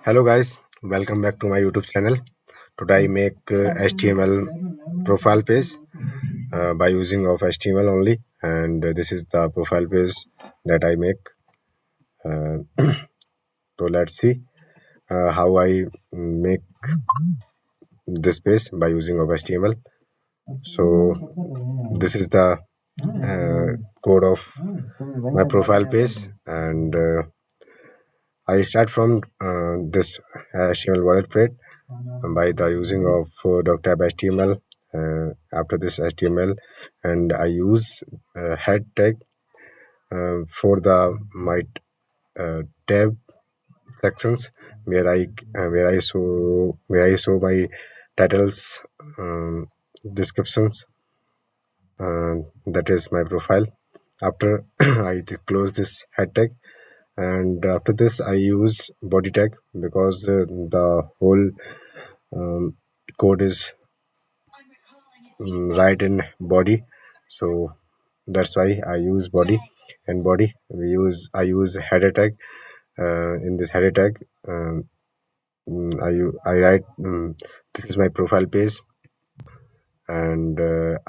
Hello guys, welcome back to my YouTube channel. Today I make HTML profile page by using of HTML only, and this is the profile page that I make. Uh, so let's see how I make this page by using of HTML. So this is the code of my profile page, and I start from this HTML boilerplate by the using of .tab HTML. After this HTML, and I use head tag for the my tab sections where I show my titles, descriptions. That is my profile. After I close this head tag, and after this I use body tag because the whole code is right in body, so that's why I use body. And body I use header tag. In this header tag, I write, this is my profile page, and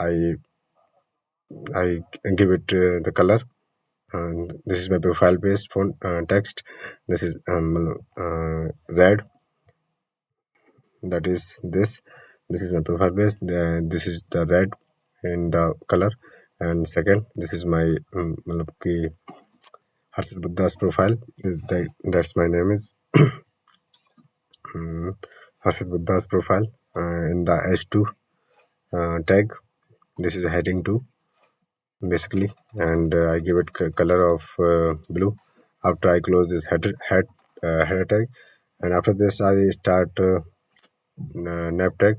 I give it the color, and this is my profile page font text. This is red. That is this is my profile page. This is the red in the color. And second, this is my matlab ki Harshit Buddha's profile. That's my name is Harshit Buddha's profile. In the H2 tag, this is heading 2 basically, and I give it color of blue. After I close this header tag, and after this I start nav tag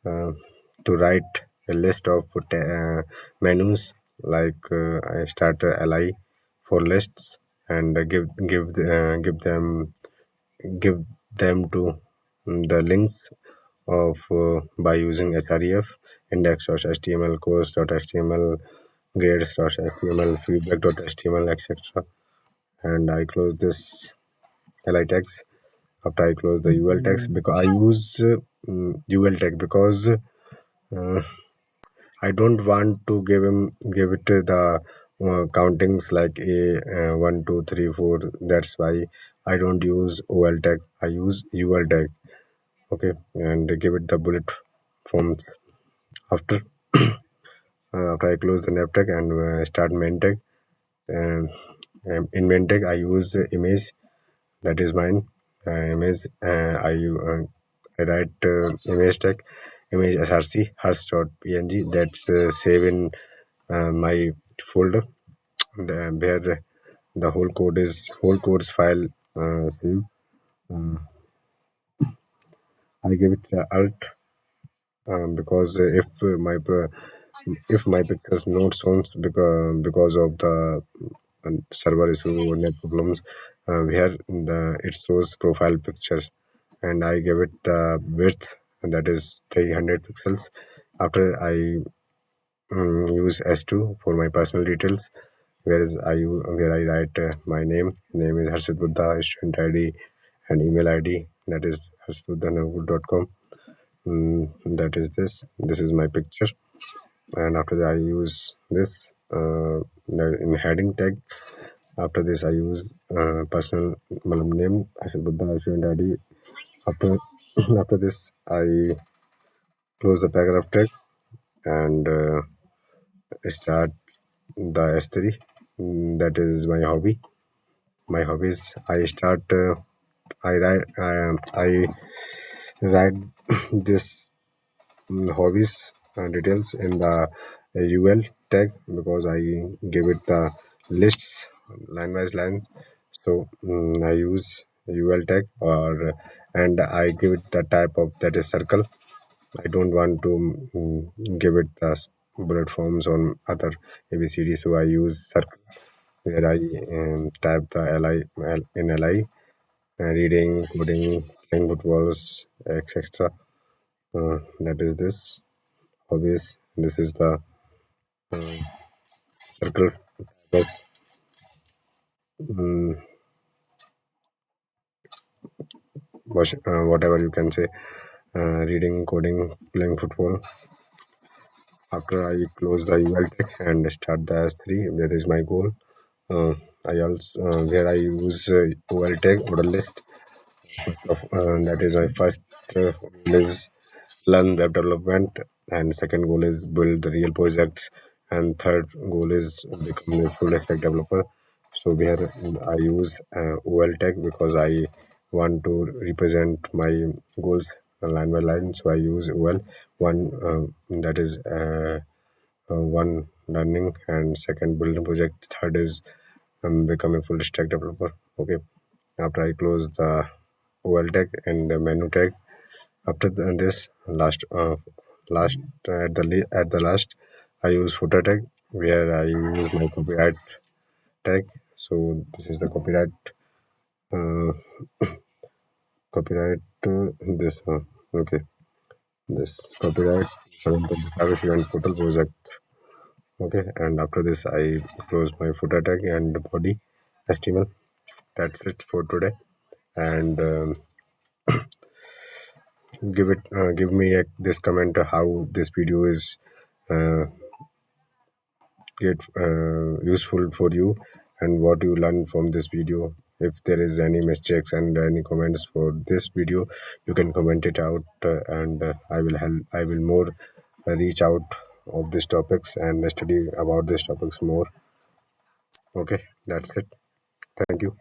to write a list of menus. Like I start li for lists, and give them to the links of by using sref, index.html, course.html, grades.html, feedback.html, etc. And I close this li tags. After I close the ul tags, because I use ul tag because I don't want to give it to the countings like a 1 2 3 4. That's why I don't use ol tag. I use ul tag. Okay, and give it the bullet forms. After after I close the nav tag and start main tag. Um, in main tag I use the image, that is mine. Image, I write image tag, image src hash.png. That's save in my folder, where the whole code's file save. I give it alt, because if my pictures not shown because of the server issue or net problems, where it shows profile pictures, and I give it the width, and that is 300 pixels. After I use S2 for my personal details, where I write my name is Harshit Buddha, student ID and email ID, that is harshitbuddha@com. That is this is my picture. And after that I use this in heading tag. After this I use personal name Harshit Buddha, student ID. After after this I close the paragraph tag, and start the S3. That is my hobby. My hobbies. I start. I write this hobbies details in the UL tag, because I give it the lists line by lines. So I use UL tag, or and I give it the type of, that is circle. I don't want to give it the bullet forms on other ABCD, so I use circle, where I type the in LI, reading, coding, playing footballs, etc. That is this hobbies. This is the circle. But, whatever you can say, reading, coding, playing football. After I close the UL tech and start the S3, that is my goal. Uh, I also where I use OL tech order list. That is my first goal is learn web development, and second goal is build the real projects, and third goal is become a full stack developer. So where I use OL tech because I want to represent my goals line by line. So I use OL one, that is one learning, and second building project, third is become a full stack developer. Okay, after I close the OL tag and the menu tag, after this last at the last, I use footer tag where I use my copyright tag. So this is the uh, copyright this okay, this copyright 725 event portal project. Okay, and after this I close my footer tag and body HTML. That's it for today. And give me this comment how this video is uh, get useful for you, and what you learn from this video. If there is any mistakes and any comments for this video, you can comment it out, and I will more reach out of these topics and study about these topics more. Okay, that's it. Thank you.